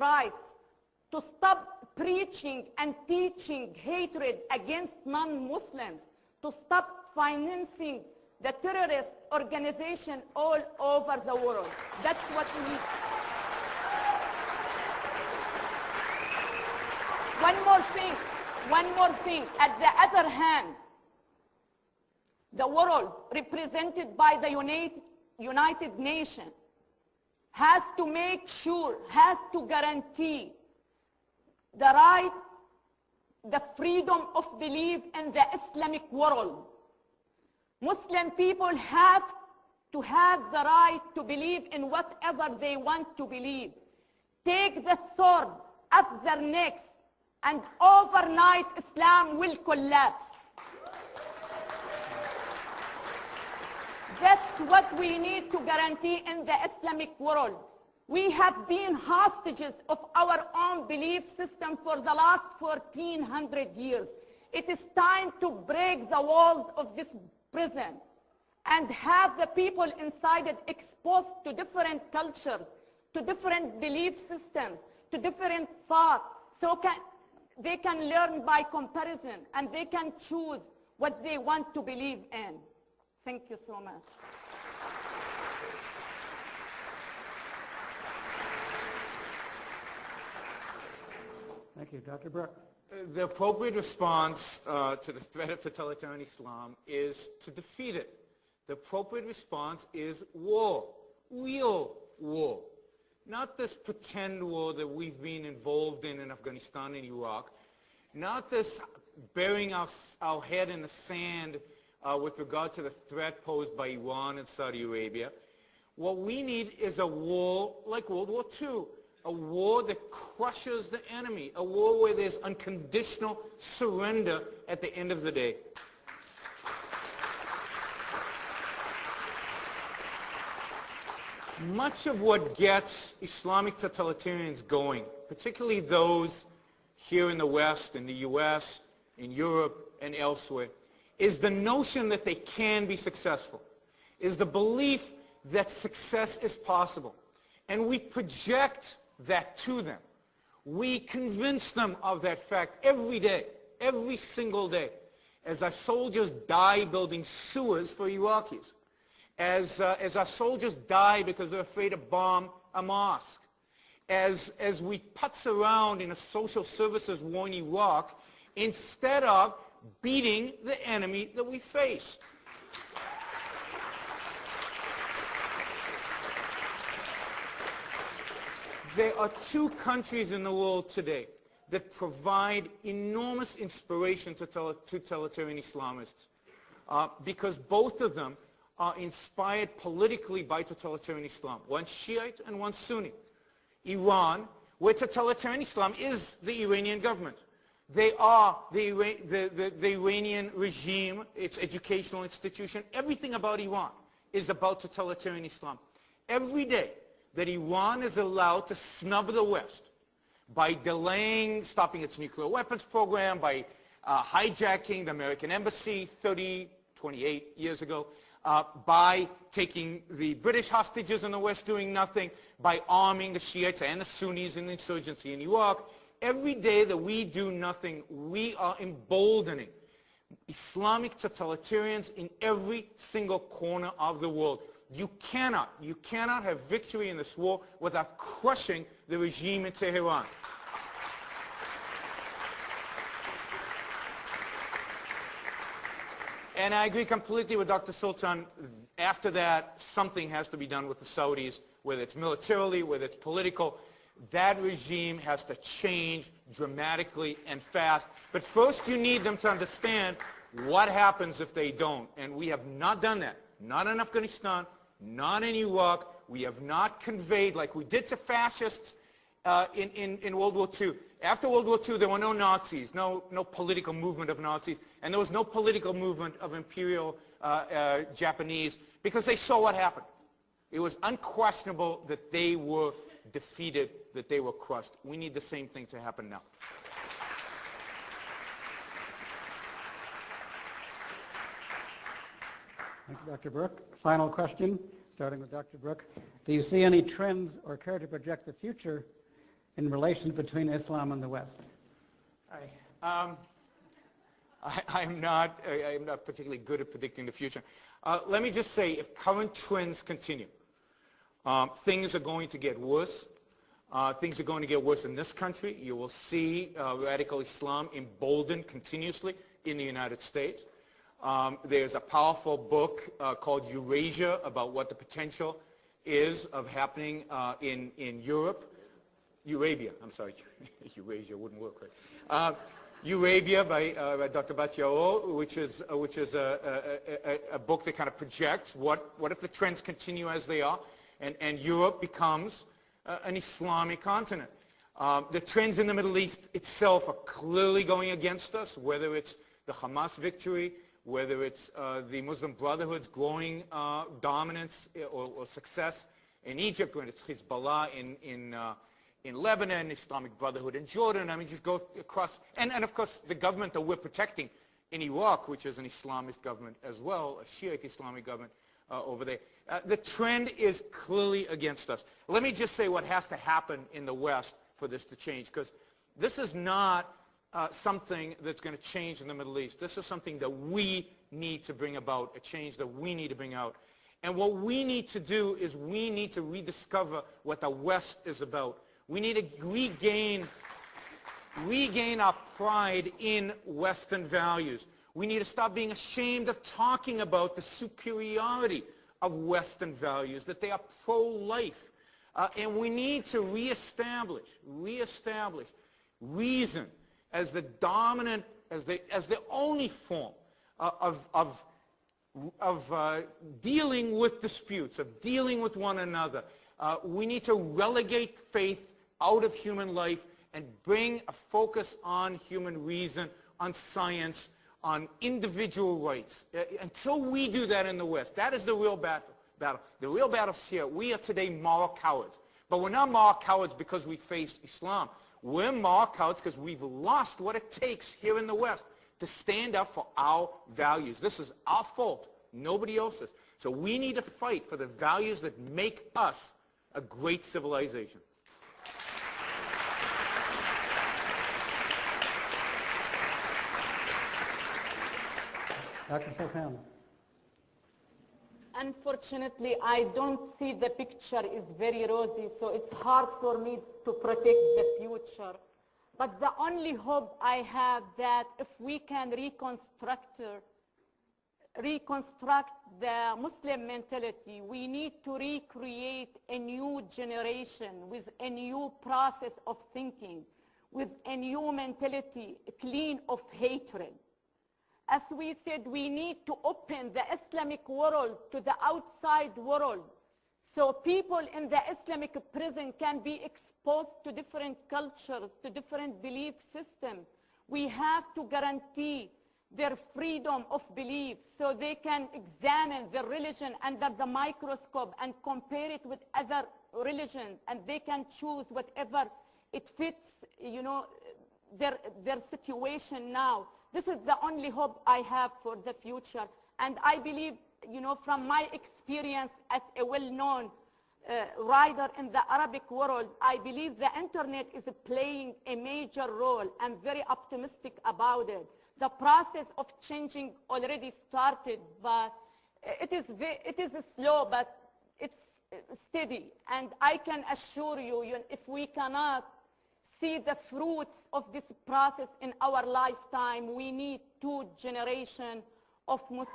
rights, to stop preaching and teaching hatred against non-Muslims, to stop financing the terrorist organization all over the world. That's what we need. One more thing. At the other hand, the world represented by the United Nations has to make sure, has to guarantee the right, the freedom of belief in the Islamic world. Muslim people have to have the right to believe in whatever they want to believe. Take the sword up their necks, and overnight Islam will collapse. That's what we need to guarantee in the Islamic world. We have been hostages of our own belief system for the last 1400 years. It is time to break the walls of this prison and have the people inside it exposed to different cultures, to different belief systems, to different thoughts, so they can learn by comparison and they can choose what they want to believe in. Thank you so much. Thank you. Dr. Brooke. The appropriate response to the threat of totalitarian Islam is to defeat it. The appropriate response is war, real war. Not this pretend war that we've been involved in Afghanistan and Iraq. Not this burying our head in the sand with regard to the threat posed by Iran and Saudi Arabia. What we need is a war like World War II, a war that crushes the enemy, a war where there's unconditional surrender at the end of the day. Much of what gets Islamic totalitarians going, particularly those here in the West, in the US, in Europe, and elsewhere, is the notion that they can be successful, is the belief that success is possible. And we project that to them. We convince them of that fact every day, every single day, as our soldiers die building sewers for Iraqis, as our soldiers die because they're afraid to bomb a mosque, as we putz around in a social services war in Iraq instead of beating the enemy that we face. There are two countries in the world today that provide enormous inspiration to totalitarian Islamists because both of them are inspired politically by totalitarian Islam. One Shiite and one Sunni. Iran, where totalitarian Islam is the Iranian government. They are the Iranian regime, its educational institution. Everything about Iran is about totalitarian Islam. Every day that Iran is allowed to snub the West by delaying, stopping its nuclear weapons program, by hijacking the American embassy 28 years ago, by taking the British hostages in the West doing nothing, by arming the Shiites and the Sunnis in the insurgency in Iraq. Every day that we do nothing, we are emboldening Islamic totalitarians in every single corner of the world. You cannot have victory in this war without crushing the regime in Tehran. And I agree completely with Dr. Sultan. After that, something has to be done with the Saudis, whether it's militarily, whether it's political. That regime has to change dramatically and fast. But first you need them to understand what happens if they don't. And we have not done that. Not in Afghanistan, not in Iraq. We have not conveyed, like we did to fascists in World War II. After World War II, there were no Nazis, no political movement of Nazis, and there was no political movement of imperial Japanese because they saw what happened. It was unquestionable that they were defeated, that they were crushed. We need the same thing to happen now. Thank you, Dr. Brooke. Final question, starting with Dr. Brooke. Do you see any trends or care to project the future in relations between Islam and the West? I am not particularly good at predicting the future. Let me just say, if current trends continue, things are going to get worse. Things are going to get worse in this country. You will see radical Islam emboldened continuously in the United States. There's a powerful book called Eurasia about what the potential is of happening in Europe. Eurabia, I'm sorry. Eurasia wouldn't work right. Eurabia by Dr. Batiao, which is a book that kind of projects what if the trends continue as they are, and Europe becomes an Islamic continent. The trends in the Middle East itself are clearly going against us, whether it's the Hamas victory, whether it's the Muslim Brotherhood's growing dominance or success in Egypt, when it's Hezbollah in Lebanon, Islamic Brotherhood in Jordan. I mean, just go across. And of course, the government that we're protecting in Iraq, which is an Islamist government as well, a Shiite Islamic government over there. The trend is clearly against us. Let me just say what has to happen in the West for this to change, because this is not something that's going to change in the Middle East. This is something that we need to bring about, a change that we need to bring out. And what we need to do is we need to rediscover what the West is about. We need to regain our pride in Western values. We need to stop being ashamed of talking about the superiority of Western values, that they are pro-life. And we need to reestablish reason as the dominant, as the only form of dealing with disputes, of dealing with one another. We need to relegate faith out of human life and bring a focus on human reason, on science, on individual rights. Until we do that in the West, that is the real battle. The real battle's here. We are today moral cowards. But we're not moral cowards because we faced Islam. We're moral cowards because we've lost what it takes here in the West to stand up for our values. This is our fault, nobody else's. So we need to fight for the values that make us a great civilization. Dr. Sultan. Unfortunately, I don't see the picture is very rosy, so it's hard for me to predict the future. But the only hope I have that if we can reconstruct the Muslim mentality, we need to recreate a new generation with a new process of thinking, with a new mentality clean of hatred. As we said, we need to open the Islamic world to the outside world, so people in the Islamic prison can be exposed to different cultures, to different belief systems. We have to guarantee their freedom of belief so they can examine their religion under the microscope and compare it with other religions, and they can choose whatever it fits, you know, their situation now. This is the only hope I have for the future. And I believe, you know, from my experience as a well-known writer in the Arabic world, I believe the internet is playing a major role. I'm very optimistic about it. The process of changing already started, but it is slow, but it's steady. And I can assure you, if we cannot see the fruits of this process in our lifetime, we need 2 generations of Muslims